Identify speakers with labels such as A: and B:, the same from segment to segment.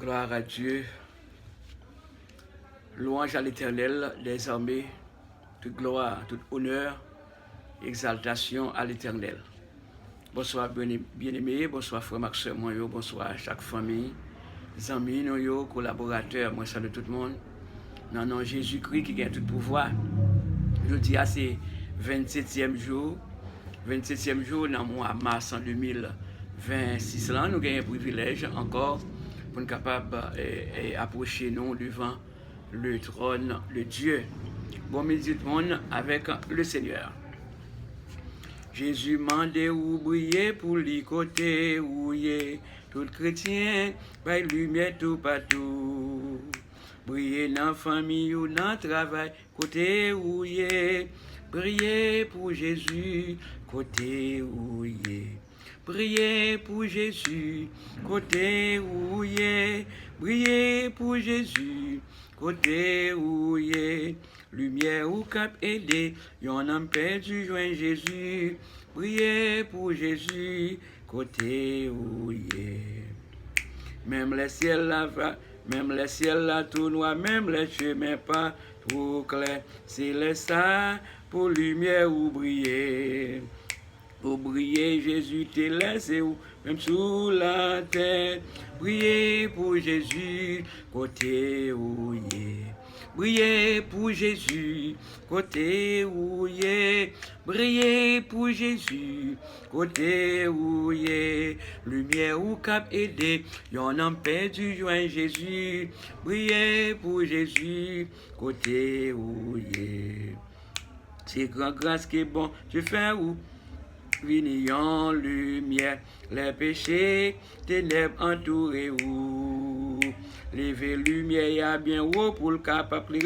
A: Gloire à Dieu. Louange à l'Éternel des armées. Toute gloire, tout honneur, exaltation à l'Éternel. Bonsoir bien-aimés, bonsoir frère Maxime, bonsoir à chaque famille, amis, collaborateurs, moi salue tout le monde. Dans le nom de Jésus-Christ qui gagne tout pouvoir. Je dis à c'est 27e jour dans le mois de mars en 2026 là, nous avons un privilège encore pour être capable d'approcher nous devant le trône de Dieu. Bon midi tout le monde avec le Seigneur. Jésus m'a demandé où briller pour les côtés où y est tout chrétien, par lumière tout partout. Briller dans la famille ou dans le travail, côté où y est. Briller pour Jésus, côté où y est. Briller pour Jésus, côté où y est. Briller pour Jésus, côté où y est. Lumière ou cap aidé, y'en a perdu joint Jésus. Briller pour Jésus, côté où y est. Même les ciels là tout noir, même les chemins pas trop clairs. C'est le ça pour lumière ou briller. Pour briller, Jésus t'est laissé où, même sous la terre. Briller pour Jésus, côté où y est. Briller pour Jésus, côté où y est. Briller pour Jésus, côté où y est. Lumière ou cap aidé, y'en a perdu joint Jésus. Briller pour Jésus, côté où y est. C'est grand grâce qui est bon, je fais où? Vini en lumière, les péchés, ténèbres entourés où. Lever lumière, y a bien haut pour le capable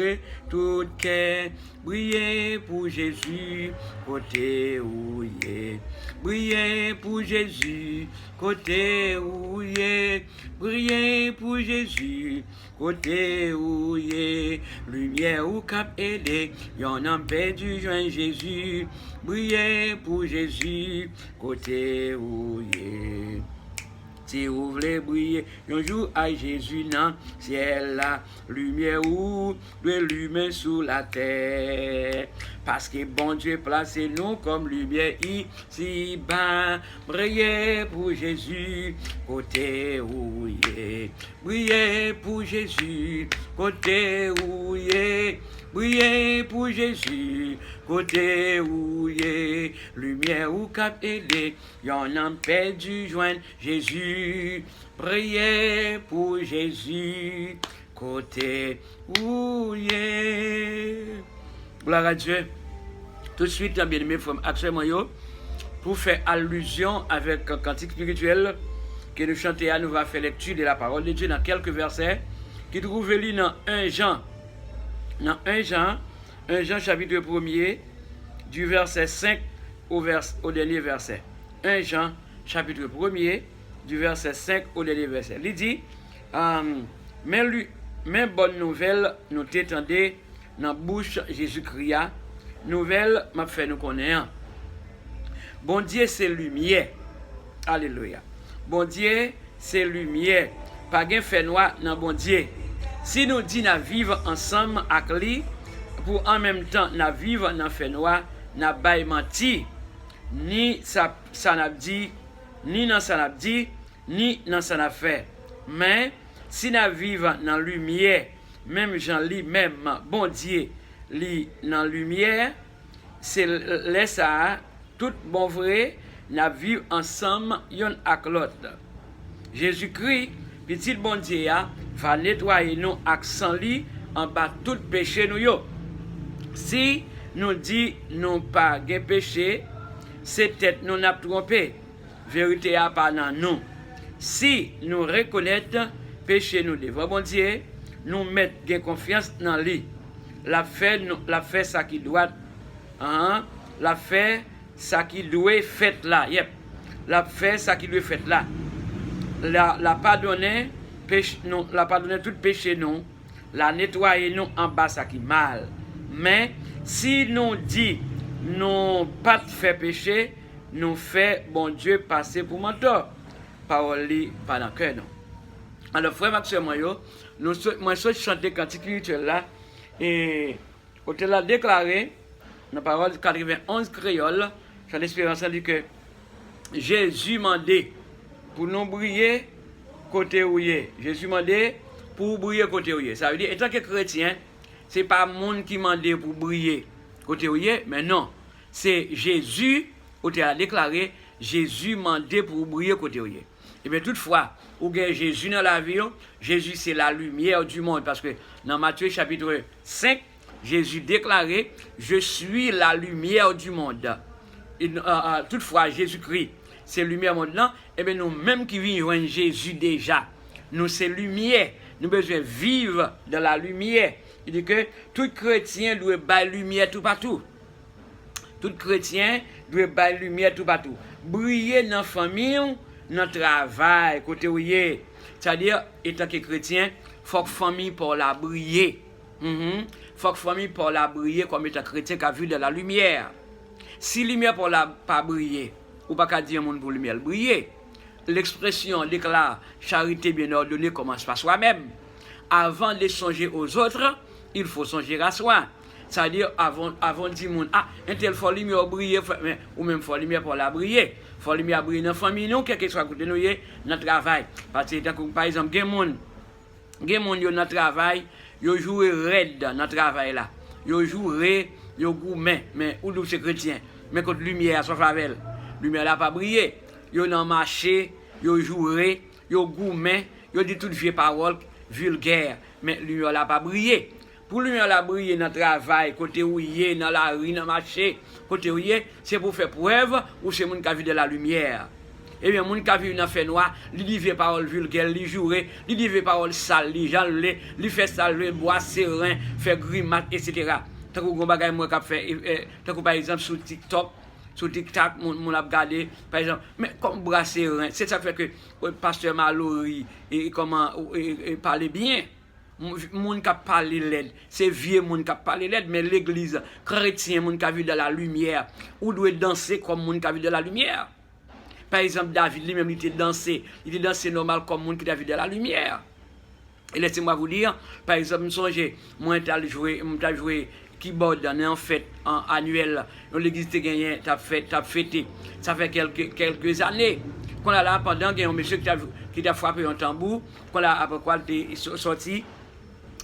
A: tout cœur. Briller pour Jésus, côté où y est. Briller pour Jésus, côté où y est. Briller pour Jésus, côté où y est. Lumière ou cap aidé, y'en a perdu joint Jésus. Briller pour Jésus, côté où y est. Si vous voulez briller, un jour à Jésus, non, ciel la lumière ou de l'humain sous la terre. Parce que bon Dieu place nous comme lumière ici bas. Briller pour Jésus, côté où y est. Briller pour Jésus, côté où y est. Briller pour Jésus, côté où y est. Lumière ou cap aidé, y'en a perdu joindre Jésus. Priez pour Jésus, côté où y est. Gloire à Dieu. Tout de suite, bien-aimé, actuellement, pour faire allusion avec un cantique spirituel que nous chantons, nous va faire lecture de la parole de Dieu dans quelques versets qui trouvent dans 1 Jean. Dans 1 Jean chapitre 1er, du verset 5 au dernier verset. 1 Jean chapitre 1er, du verset 5 au dernier verset. Il dit, mais bonne nouvelle nous t'étendez dans la bouche Jésus-Christ. Nouvelle m'a fait nous connaître. Bon Dieu c'est lumière. Alléluia. Bon Dieu c'est lumière. Pas de fait noir dans bon Dieu. Si nous disons nous vivre ensemble avec lui, pour en même temps nous vivre dans fait noir, nous pas menti, ni ça n'a dit, ni dans ça n'a dit, ni dans ça n'a fait. Mais si nous vivons dans la lumière, même Jean lit même bon Dieu lit dans la lumière, c'est là ça tout bon vrai, nous vivons ensemble yon avec l'autre. Jésus-Christ, petit bon Dieu va nettoyer nous avec sang li en bas tout péché nous yo. Si nous dit non pas de péché, c'est peut-être nous n'a trompé. Vérité a pas dans nous. Si nous reconnaissons péché nous devant bon Dieu, nous mettons confiance dans lui. La fait ça qui doit la fait ça qui doit fait là. Yep. La fait ça qui doit fait là. La pardonner péché non, la pardonner tout péché non, la nettoyer nous en bas ça qui mal. Mais si nous dit non pas fait péché, nous fait bon Dieu passer pour mentor. Parole li pas dans cœur non. Alors, frère Maxime, moi, je chanter cantique spirituel là, et on l'a déclaré, dans la parole 91 créole, j'ai l'espérance dit que Jésus m'a dit pour nous briller côté où il est. Jésus m'a dit pour briller côté où il est. Ça veut dire, étant que chrétien, ce n'est pas le monde qui m'a dit pour briller côté où il est, mais non, c'est Jésus, où tu as déclaré, Jésus m'a dit pour briller côté où il est. Et bien toutefois, où il y a Jésus dans la vie, Jésus c'est la lumière du monde. Parce que dans Matthieu chapitre 5, Jésus déclarait, je suis la lumière du monde. Et, toutefois, Jésus-Christ, c'est lumière du monde là. Et bien nous, même qui vivons Jésus déjà, nous c'est lumière. Nous besoin vivre dans la lumière. Il dit que tout chrétien doit bailler lumière tout partout. Tout chrétien doit bailler lumière tout partout. Briller dans la famille, dans le travail, côté où il est. C'est-à-dire, étant que chrétien, il faut que la famille pour la briller. Il faut que la famille pour la briller comme étant chrétien qui a vu de la lumière. Si la lumière pour la pas briller, ou pas qu'à dire monde pour la lumière briller. L'expression déclare charité bien ordonnée commence par soi-même. Avant de songer aux autres, il faut songer à soi. C'est-à-dire, avant de dire, un tel faut lumière briller, ou même faut lumière pour la briller. Faut lumière briller dans la famille, non, quel que soit côté nous, dans le travail. Parce que, par exemple, il y a des gens qui dans le travail, ils jouent raide dans le travail là. Ils jouent raide, ils jouent mais où c'est chrétien. Mais quand la lumière, sauf avec la lumière n'a pas brillé. Ils ont marché, ils jouent raide, ils gourmet, ils disent toutes vieilles paroles vulgaires. Mais la lumière n'a pas brillé. Pour lui, la briller dans le travail, côté où il est, dans la rue, dans le marché, côté où il est, c'est pour faire preuve ou c'est mon qui a vu de la lumière. Eh bien, mon qui a vu dans fait noir, il dit des paroles vulgaires, il joue, il dit des paroles sales, il jale, il fait sale, bois serein, fait grimace, etc. Tant que vous avez moi qui fait, tant que par exemple sur TikTok, mon a regardé, par exemple, mais comme bras serein, c'est ça qui fait que le pasteur Mallory et comment parler bien. Moun qui parle l'aide, c'est vieux moun qui parle l'aide, mais l'église chrétien, moun qui a vu de la lumière, ou doit danser comme moun qui a vu de la lumière. Par exemple, David lui-même, il était dansé normal comme moun qui a vu de la lumière. Et laissez-moi vous dire, par exemple, je songe, moi j'ai joué keyboard dans une fête annuelle, l'église a fêté, ça fait quelques années. Qu'on a là, pendant qu'il y a un monsieur qui a frappé un tambour, qu'on a après quoi il est sorti.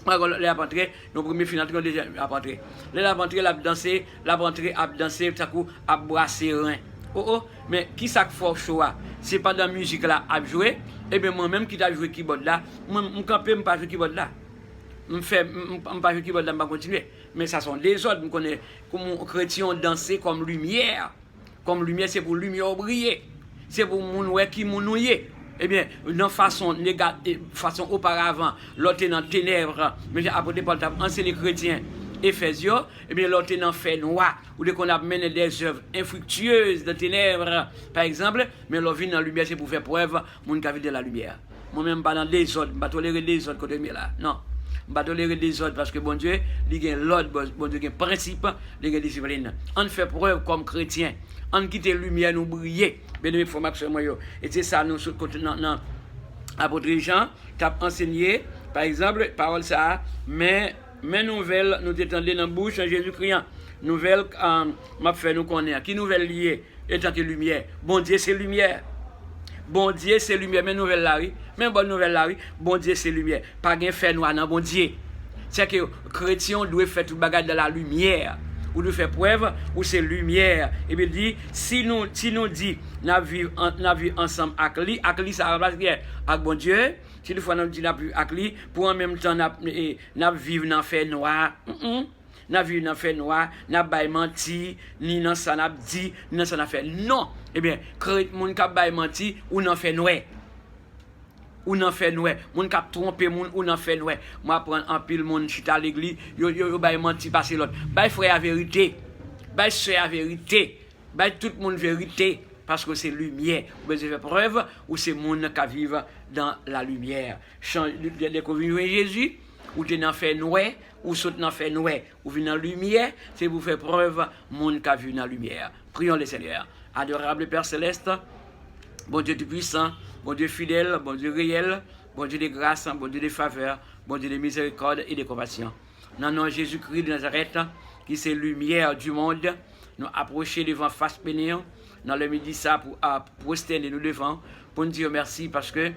A: Les apprentrer, nos premiers finales, déjà apprentrer. Les apprentrer, la danser, tout à coup, à brasser rien. Mais qui ça fait choix? C'est pas dans la musique là à jouer. Et bien moi-même qui t'a joué keyboard là, moi je camper, je pas jouer keyboard là. Je pas jouer keyboard là, je continuer. Mais ça sont des autres, je connais comme chrétien danser comme lumière. Comme lumière, c'est pour lumière briller. C'est pour moun ouais qui mounouye. Eh bien, de façon auparavant, l'autre est dans ténèbres, mais après Paul a enseigné les chrétiens, Éphésiens, eh bien, l'autre est dans fait noir, où qu'on a mené des œuvres infructueuses de ténèbres, par exemple, mais l'autre vient dans la lumière, c'est pour faire preuve, mon qui a vu de la lumière. Moi-même, pas dans des autres, je ne vais pas tolérer des autres côté là. Non. Je ne vais pas tolérer des autres parce que bon Dieu, il y a l'autre, bon Dieu, il y a un principe, il y a une discipline. On fait preuve comme chrétien. On quitte la lumière, nous briller. Bien aimé, et c'est ça, nous, dans l'apôtre Jean, tu as enseigné, par exemple, parole ça, mais nouvelles, nous t'étendons dans la bouche en Jésus-Christ. Nouvelles, m'a fait nous connaître. Qui nouvelle liée, étant que lumière. Bon Dieu, c'est lumière. Bon Dieu, c'est lumière. Mais nouvelle là, oui. Même bonne nouvelle là, oui. Bon Dieu, c'est lumière. Pas de fait noir dans bon Dieu. C'est que les chrétiens doivent faire tout le bagage de la lumière. Ou nous faire preuve, ou c'est lumière. Et puis il dit, si nous dit, nous vivons ensemble avec lui, ça remplace avec bon Dieu. Si nous faisons dit, nous vivons avec lui, pour en même temps, nous vivons dans le fait noir. Nous vivons dans le fait noir, nous n'avons menti, ni dans ça n'a dit, ni dans ça n'a fait. Non. Eh bien, quand mon cap n'a menti, ou n'en fait noir. Ou n'en fait noir, moun k'ap tromper moun ou n'en fait noir. Moi prendre en pile moun chita à l'église, yo bay menti passer l'autre. Bay frère la vérité. Bay sœur la vérité. Bay tout monde vérité parce que c'est lumière. Vous avez fait preuve ou c'est moun qui vivent dans la lumière. Découvrir Jésus ou t'es dans fait noir ou saute dans fait noir ou vient dans la lumière, c'est pour faire preuve moun qui vivent dans la lumière. Prions le Seigneur. Adorable Père céleste, bon Dieu tout puissant, bon Dieu fidèle, bon Dieu réel, bon Dieu de grâce, bon Dieu de faveur, bon Dieu de miséricorde et de compassion. Dans le nom de Jésus-Christ de Nazareth, qui c'est lumière du monde, nous approcher devant face bénie, dans le midi ça pour prosterner nous devant, pour nous dire merci parce que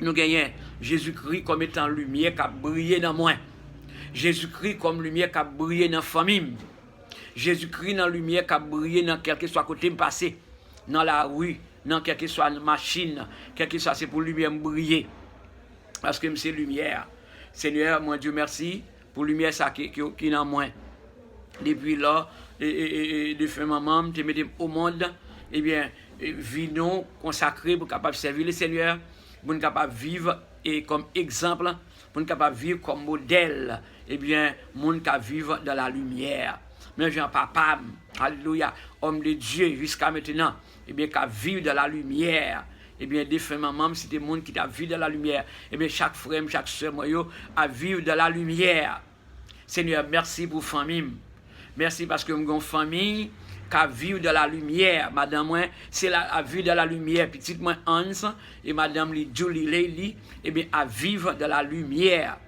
A: nous gagnons Jésus-Christ comme étant lumière qui a brillé dans moi. Jésus-Christ comme lumière qui a brillé dans la famille. Jésus-Christ dans la lumière qui a brillé dans quel que soit côté passé, dans la rue, dans quelle que soit la machine, quel que soit c'est pour lumière briller. Parce que c'est lumière. Seigneur, mon Dieu, merci pour la lumière ça qui est dans moi. Depuis là, de faire maman, te mettre au monde, eh bien, vivons consacrés pour capable servir le Seigneur, pour nous capable vivre et comme exemple, pour nous capable vivre comme modèle, eh bien, monde qui vivre dans la lumière. Mais Jean papa, alléluia, homme de Dieu jusqu'à maintenant, eh bien, qui vivre dans la lumière. Eh bien, des femmes, maman, c'est des gens qui a vécu dans la lumière. Eh bien, chaque frère, chaque soeur, moi, a vécu dans la lumière. Seigneur, merci pour famille. Merci parce que nous avons une famille qui a vécu dans la lumière. Madame, moi, c'est la vue dans la lumière. Petite moi, Hans, et madame Julie Lely, eh bien, à vivre dans la lumière.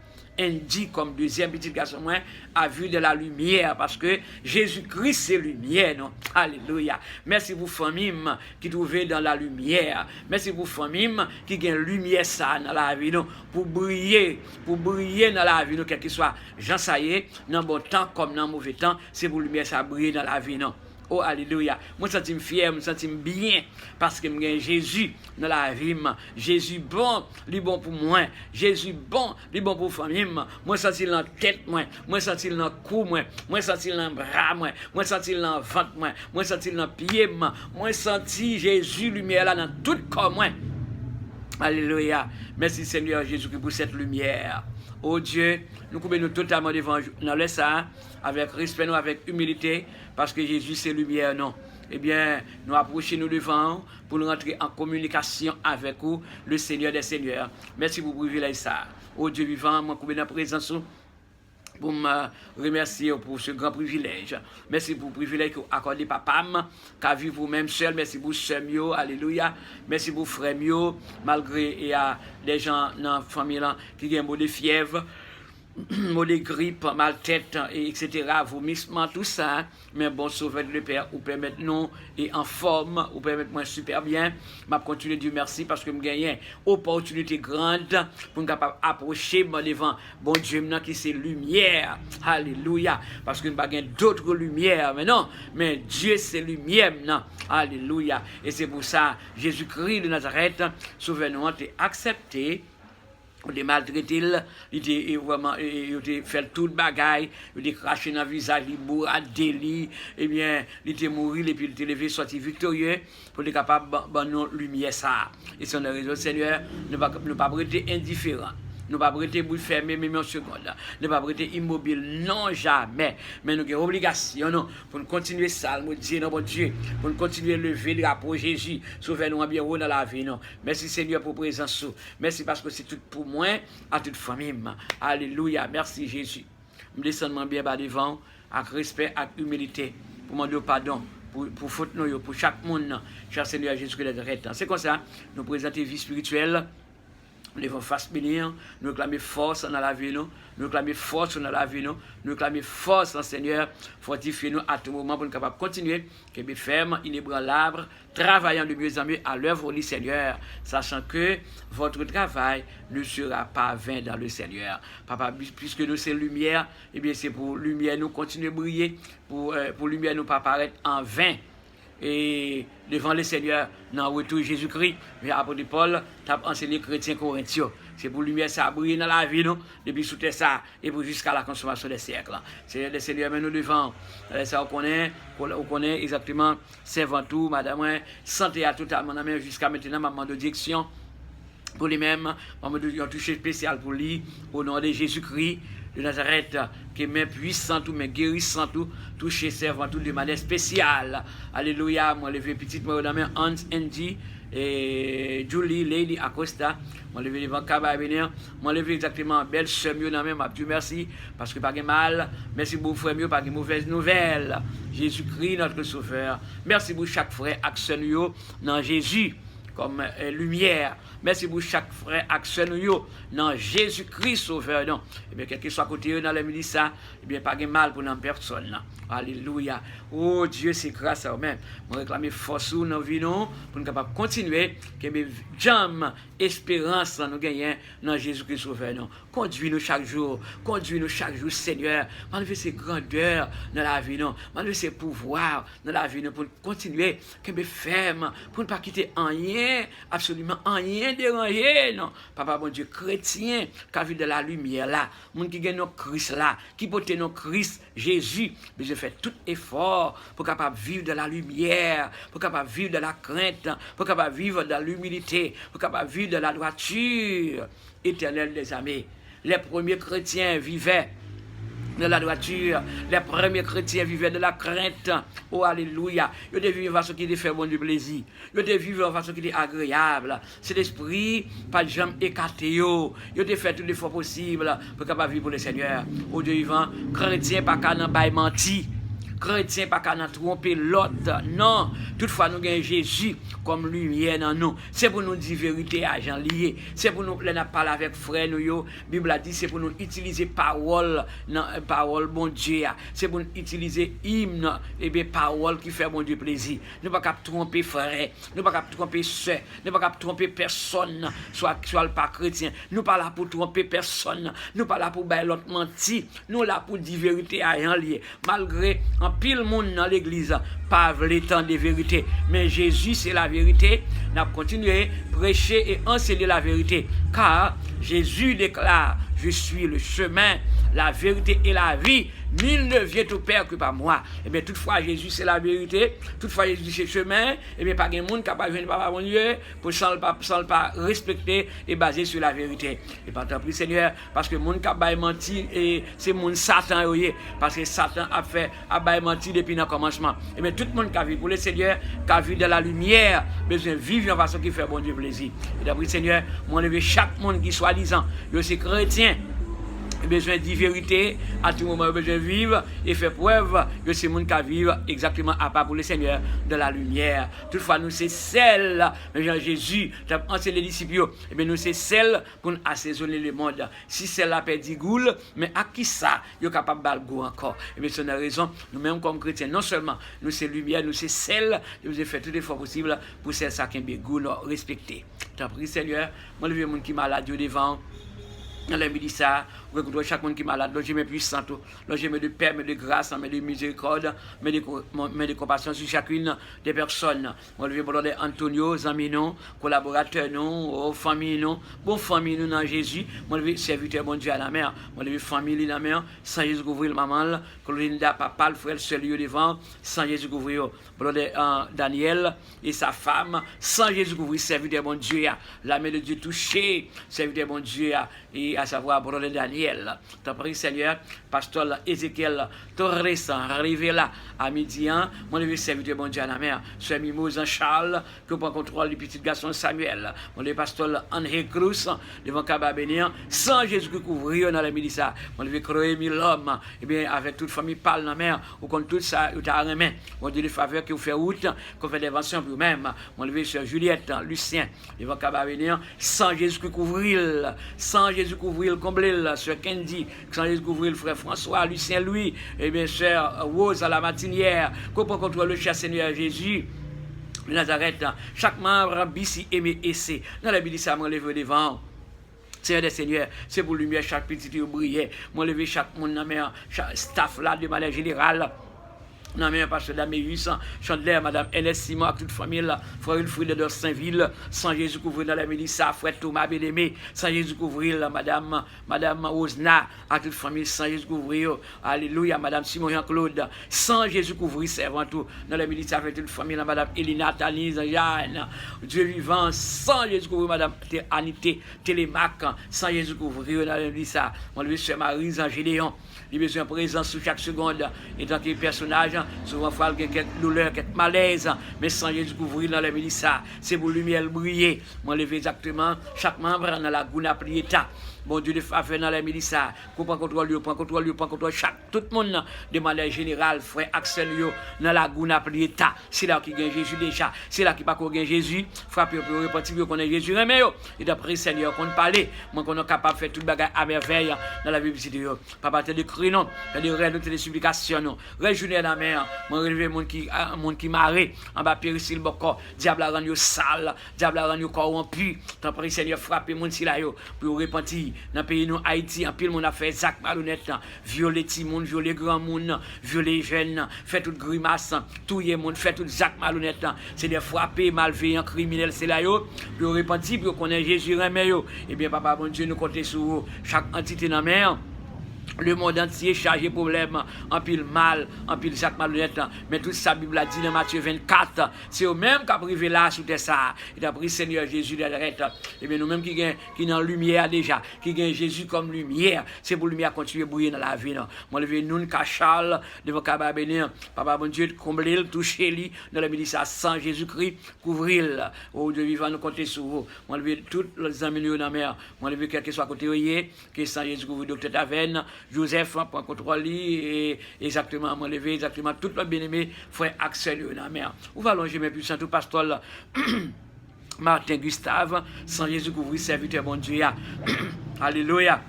A: Andy, comme deuxième petit garçon, moi, a vu de la lumière parce que Jésus-Christ, c'est lumière, non? Alléluia. Merci pour famille qui trouvait dans la lumière. Merci pour famille qui gagne lumière ça dans la vie, non? Pour briller dans la vie, non? Quel que soit, Jean Saillé, dans bon temps comme dans mauvais temps, c'est pour lumière ça briller dans la vie, non? Oh, alléluia. Moi, je me sens fier, je me sens bien parce que j'ai Jésus dans la vie. Jésus bon, il est bon pour moi. Jésus bon, il est bon pour la famille. Moi, je sens dans la tête, moi, je sens dans le cou, moi, je sens dans le bras, moi, je sens dans le ventre, moi, je sens dans le pied, moi, je sens Jésus, lumière là dans tout corps, moi. Alléluia. Merci Seigneur Jésus pour cette lumière. Oh Dieu, nous coupons totalement devant nous, ça, avec respect, nous, avec humilité, parce que Jésus c'est lumière, non. Eh bien, nous approchons nous devant pour nous rentrer en communication avec vous, le Seigneur des Seigneurs. Merci pour le privilège ça. Oh Dieu vivant, moi couper dans la présence pour me remercier pour ce grand privilège. Merci pour le privilège que vous accordez papa, qu'à vivre vous-même seul. Merci pour ce mio, alléluia. Merci pour frère mio, malgré il y a des gens dans la famille qui ont des fièvres, des grippes, mal tête, etc. Vomissement, tout ça. Mais bon, sauveur le Père, vous permettez nous et en forme, vous permettez moi super bien. Je continue de dire merci parce que je gagne une opportunité grande pour nous approcher devant bon Dieu qui c'est lumière. Alléluia. Parce que nous n'avons pas d'autres lumières. Mais non, mais Dieu c'est lumière. Non. Alléluia. Et c'est pour ça, Jésus-Christ de Nazareth, sauveur nous, a accepté. Il a maltraité, il a vraiment fait tout le bagaille, il a craché dans le visage, il a bourradé, eh bien, il a mouru, et puis il a levé, sorti victorieux, pour être capable de nous lumière ça. Et c'est une raison, Seigneur, ne pas rester indifférent. Nous ne pouvons pas rester bouche fermée, même en seconde. Nous ne pouvons pas rester immobile, non, jamais. Mais nous avons obligation, non, pour nous continuer ça, mon Dieu, non, mon Dieu, pour nous continuer à lever le drapeau Jésus, sauver nous bien haut dans la vie, non. Merci Seigneur pour la présence. Merci parce que c'est tout pour moi, à toute famille. Alléluia, merci Jésus. Je descends bien bas devant, avec respect, avec humilité, pour demander pardon. Pour faute, pour chaque monde, cher Seigneur Jésus-Christ de Nazareth. C'est comme ça, nous présenter vie spirituelle. Nous devons face bénir, nous réclamer force dans la vie, nous réclamer force dans la vie, nous réclamer force dans le Seigneur, fortifiez-nous à tout moment pour nous capables de continuer, que nous fermes, inébranlables, travaillant de mieux en mieux à l'œuvre du Seigneur, sachant que votre travail ne sera pas vain dans le Seigneur. Papa, puisque nous c'est lumière, eh bien c'est pour lumière nous continuer à briller, pour lumière nous pas paraître en vain. Et devant le Seigneur, dans le retour de Jésus-Christ, mais apôtre Paul, tu as enseigné les chrétiens corinthiens. C'est pour lumière ça briller dans la vie, nous, depuis sous terre ça, et pour jusqu'à la consommation des siècles. C'est le Seigneur, mais nous devant. Ça, on connaît exactement, servant tout, madame, santé à tout à mon ami, jusqu'à maintenant, maman de direction. Pour les mêmes, maman de touché spécial pour lui, au nom de Jésus-Christ de Nazareth, qui est même puissant, tout, mais guérissant, tout, touché servant tout de manière spéciale. Alléluia, moi, levé petite, moi, dans main, Hans, Andy, et Julie, Lady Acosta, moi, levé devant Kaba Benir, moi, levé exactement, belle sœur, mieux dans main, Dieu merci, parce que pas de mal, merci beaucoup, frère, mieux, pas de mauvaise nouvelle. Jésus-Christ, notre sauveur. Merci beaucoup, chaque frère, action, dans Jésus. Comme lumière, Merci pour chaque frère, accès nous, dans Jésus-Christ, sauveur, non. Et bien, quel que soit côté dans le ministère, et bien, pas de mal pour notre personne, là. Alléluia. Oh Dieu, c'est grâce à vous-même. Je réclame force dans nos vies, pour nous capables de continuer, que mes jambes, espérance, nous gagnons dans Jésus-Christ, sauveur, non. Conduis-nous chaque jour, Seigneur. Manifeste grandeur dans la vie, non. Manifeste pouvoir dans la vie, non, pour continuer, que mes fermes, pour ne pas quitter rien, absolument rien dérangé, non. Papa, bon Dieu, chrétien, qui a vu de la lumière là, monde qui gagne nos Christ là, qui porte nos Christ, Jésus, mais je fais tout effort pour capable vivre de la lumière, pour capable vivre de la crainte, pour capable vivre de l'humilité, pour capable vivre de la droiture éternelle des amis. Les premiers chrétiens vivaient de la droiture, les premiers chrétiens vivaient de la crainte. Oh, alléluia. Ils devaient vivre de façon qui était fait bon du plaisir. Ils devaient vivre de façon qui était agréable. C'est l'esprit, pas de jambes écartées. Ils devaient faire tout l'effort possible pour capable vivre pour le Seigneur. Au Dieu vivant, chrétien pas qu'à n'en pas menti. Chrétien pas qu'à tromper l'autre. Non, toutefois nous avons Jésus comme lumière dans nous. C'est pour nous dire vérité à Jean lié. C'est pour nous parler avec frère nous. La Bible a dit c'est pour nous utiliser parole bon Dieu. C'est pour nous utiliser hymne et bien parole qui fait bon Dieu plaisir. Nous pas qu'à tromper frère, nous pas qu'à tromper soeur, nous pas qu'à tromper personne, soit pas chrétien. Nous pas là pour tromper personne. Nous pas là pour bailler l'autre menti. Nous là pour dire vérité à Jean lié. Malgré en pile monde dans l'église, pas le temps de vérité, mais Jésus c'est la vérité. Nous avons continué à prêcher et enseigner la vérité, car Jésus déclare: je suis le chemin, la vérité et la vie. Nul ne vient au Père que par moi. Et bien, toutefois, Jésus, c'est la vérité. Toutefois, Jésus, c'est le chemin. Et bien, pas de monde qui va venir par mon Dieu pour sans le pas respecter et baser sur la vérité. Et par tant pis, Seigneur, parce que le monde qui a menti, et c'est mon Satan, parce que Satan a menti depuis le commencement. Et bien, tout le monde qui a vu pour le Seigneur, qui a vu de la lumière, besoin de vivre en façon qui fait bon Dieu plaisir. Et d'après le Seigneur, moi, lever chaque monde qui soit disant, je suis chrétien. Besoin de vérité, à tout moment besoin de vivre et faire preuve que c'est monde qui vivre exactement à part pour le Seigneur de la lumière. Toutefois, nous c'est celle, mais Jésus, enseigné les disciples, et bien nous c'est celle pour assaisonner le monde. Si celle-là perdit goût, mais à qui ça, il est capable de goût encore. Et bien, c'est une raison, nous-mêmes comme chrétiens, non seulement nous c'est lumière, nous c'est celle, nous avons fait tout l'effort possible pour celle ça qui a goût, respecter. T'as pris Seigneur, moi le monde qui est malade devant. Dans les médicaments, vous écoutez chaque monde qui est malade, là, je mets puissant, là, je mets de paix, mais de grâce, mais de miséricorde, mais de compassion sur chacune des personnes. Moi, je vais Antonio, amis, collaborateurs, famille, bon famille, nous, dans Jésus. Moi, je vais serviteur, bon Dieu, à la mer. Moi, je vais famille, dans la mer, sans Jésus couvrir maman, Colinda, papa, le frère, seul lieu devant, sans Jésus couvrir. Daniel et sa femme, sans Jésus couvrir, serviteur, bon Dieu, la main de Dieu touchée, serviteur, bon Dieu, et à savoir pour le Daniel. T'as pris Seigneur, pasteur Ézéchiel Torres, arrivé là à midi, mon neveu serviteur bon Dieu à la mer, Sœur Mimose Charles, que prend contrôle du petit garçon Samuel, mon neveu pasteur André Cruz, devant Kaba Bénéan, sans Jésus qui couvrir dans la milice, mon neveu Croémi l'homme, et bien avec toute famille parle dans la mer, ou contre tout ça, ou t'as remis, mon Dieu les faveurs qui vous fait route, qu'on fait des inventions pour vous-même, mon neveu Sœur Juliette, Lucien, devant Kaba Bénéan, sans Jésus qui couvrir, sans Jésus couvrir, combler, Sœur Candy, sans Jésus couvrir, le frère François, Lucien Louis, et bien Sœur Rose à la matinière, qu'on prend contrôle le cher Seigneur Jésus. Nazareth, chaque membre ici aimé essai. Dans la Bible, ça m'a levé devant. Seigneur des Seigneurs, c'est pour lumière chaque petit briller. Moi lever chaque monde dans mes staff là de manière générale. Non, mais pasteur Daméus, Chandler, madame Ernest Simon, avec toute famille, frère Wilfried de Saint-Ville, sans Jésus couvrir dans la milice, frère Thomas Bénémé, sans Jésus couvrir, madame Osna, avec toute famille, sans Jésus couvrir, alléluia, madame Simon Jean-Claude, sans Jésus couvrir, servant tout, dans la milice, avec toute famille, madame Elina, Tanise, Jeanne, Dieu vivant, sans Jésus couvrir, madame Anité, Télémac, sans Jésus couvrir dans la milice, mon lui, sœur Marie, Gédéon, il a besoin de présence sous chaque seconde, et tant que personnage, souvent il y a quelques douleurs, quelques malaises, mais sans Jésus couvrir dans les milices, c'est pour lumière briller. Moi, lever exactement chaque membre dans la gouna prieta. bon Dieu, de faire dans les milices, qu'on prend contrôle, tout le monde, de manière générale, frère Axel, dans la goune à l'État, c'est là qui gagne Jésus déjà, c'est là qui pas qu'on gagne Jésus, frapper pour repentir qu'on est Jésus, mais et d'après Seigneur, qu'on parle, moi qu'on est capable de faire toute bagarre à merveille dans la Bible, papa, t'as des cris, non, t'as des rêves, t'as des supplications, non, réjouir la mer, moi relever monde qui marre, en bas péricile, boko, diable a rendu sale, diable a rendu corrompu, t'as pris Seigneur, frapper monde si là, pour repentir, dans le pays, nous, Haïti, en pile, on a fait Zach malhonnête, violer petit monde, violer grand monde, violer jeune, fait toute grimace, tout le monde, fait tout Zach malhonnête, c'est des frappés, malveillants, criminels, c'est là, pour repentir, pour qu'on ait Jésus remet, et bien, papa, bon Dieu, nous comptons sur chaque entité dans la mer. Le monde entier chargé de problèmes, en pile mal, en pile sac malhonnête. Mais tout ça, la Bible a dit dans Matthieu 24, c'est eux-mêmes qui ont privé là sous ça. Et d'après Seigneur Jésus d'arrête. Et bien nous-mêmes qui sont dans la lumière déjà, qui gagnent Jésus comme lumière, c'est pour la lumière continuer à briller dans la vie. Moi, lever nous, Cachal, devant Kaba bénir, papa bon Dieu, combler, toucher lui, dans la milice sans Jésus-Christ, couvrir. Oh Dieu vivant, nous compter sur vous. Moi, lever tous les amis dans la mer. Moi, lever quel que soit côté, qui est sans Jésus, couvrir docteur Taverne. Joseph pour contrôle et exactement moi lever exactement tout le bien-aimé frère Axel dans la mer. Où va longer mes puissants tout pasteur Martin Gustave sans Jésus couvrir serviteur bon Dieu. Alléluia.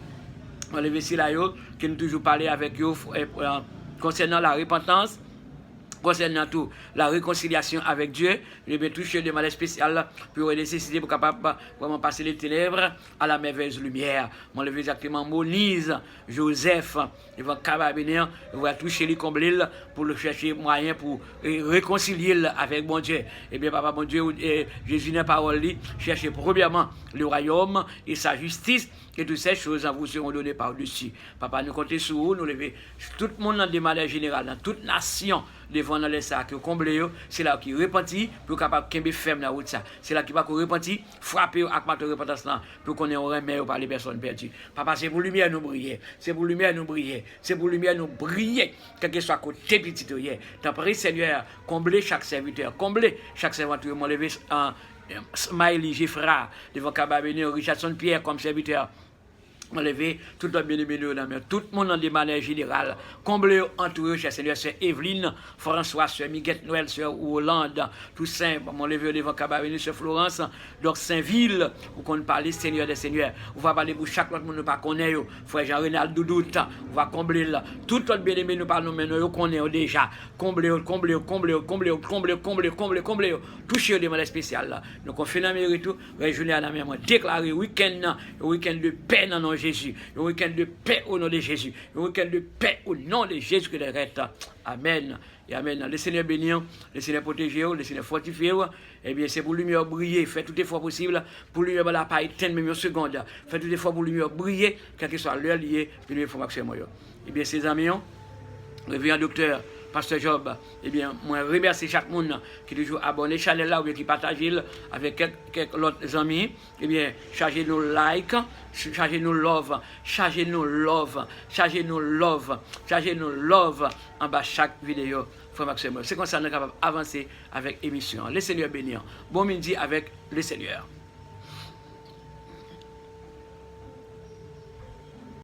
A: On lever si là yo que nous toujours parler avec eux concernant la repentance. Concernant tout, la réconciliation avec Dieu, je vais toucher de manière spéciale pour nécessiter pour capable vraiment passer les ténèbres à la merveilleuse lumière. Moi, je vais exactement Moïse, Joseph, il va venir, il va toucher les combler pour le chercher moyen pour réconcilier avec bon Dieu. Eh bien, papa, bon Dieu, Jésus n'a pas parole, chercher premièrement le royaume et sa justice, et toutes ces choses vous seront données par-dessus. Papa, nous comptons sur vous, nous lever tout le monde de manière générale, dans toute nation, devant dans les sacs, combler, c'est là qui repentit, pour capable de ferme la route ça. C'est là qui va repentir, frapper avec ma repentance là, pour qu'on ait un remède par les personnes perdues. Papa, c'est pour lumière nous briller, c'est pour lumière nous briller, c'est pour lumière nous briller, quel que soit côté petit hier. T'as pris Seigneur, combler chaque serviteur, combler chaque serviteur, m'en lever en Smiley, Geffra, devant Kababene, Richardson Pierre comme serviteur. On lever tout le bien-aimé de la mer, tout le monde de manière générale, comblé entouré chez Seigneur, c'est Evelyne, François, sœur Miguette Noël, sœur Hollande, tout saint, mon lever devant Cabavini, sœur Florence, donc Saint-Ville, où qu'on parle Seigneur des Seigneurs, on va parler pour chaque autre monde nous pas connaître, frère Jean-Renal Doudout, on va combler là, tout le bien-aimé nous parlons maintenant, nous connaissons déjà, combler, toucher de manière spéciale, donc on fait la mairie tout, réjouir à la mer, déclarer week-end de paix dans nos Jésus, un week-end de paix au nom de Jésus, un week-end de paix au nom de Jésus que l'arrête. Amen. Et Amen. Le Seigneur bénir, le Seigneur protéger, le Seigneur fortifier. Eh bien, c'est pour lumière briller. Faites tout effort possible pour lumière la pas éteindre même une seconde. Faites tout effort pour lumière briller, quel que soit l'heure liée, puis nous faut maximum. Eh bien, ces amis, réveillant docteur. Pasteur Job, eh bien, moi remercie chaque monde qui est toujours abonné chaîne là ou bien qui partage avec quelques autres amis. Eh bien, chargez-nous like, chargez-nous love, chargez-nous love, chargez-nous love, chargez-nous love en bas chaque vidéo. Frère Maxime, c'est comme ça qu'on est capable d'avancer avec l'émission. Le Seigneur bénir. Bon midi avec le Seigneur.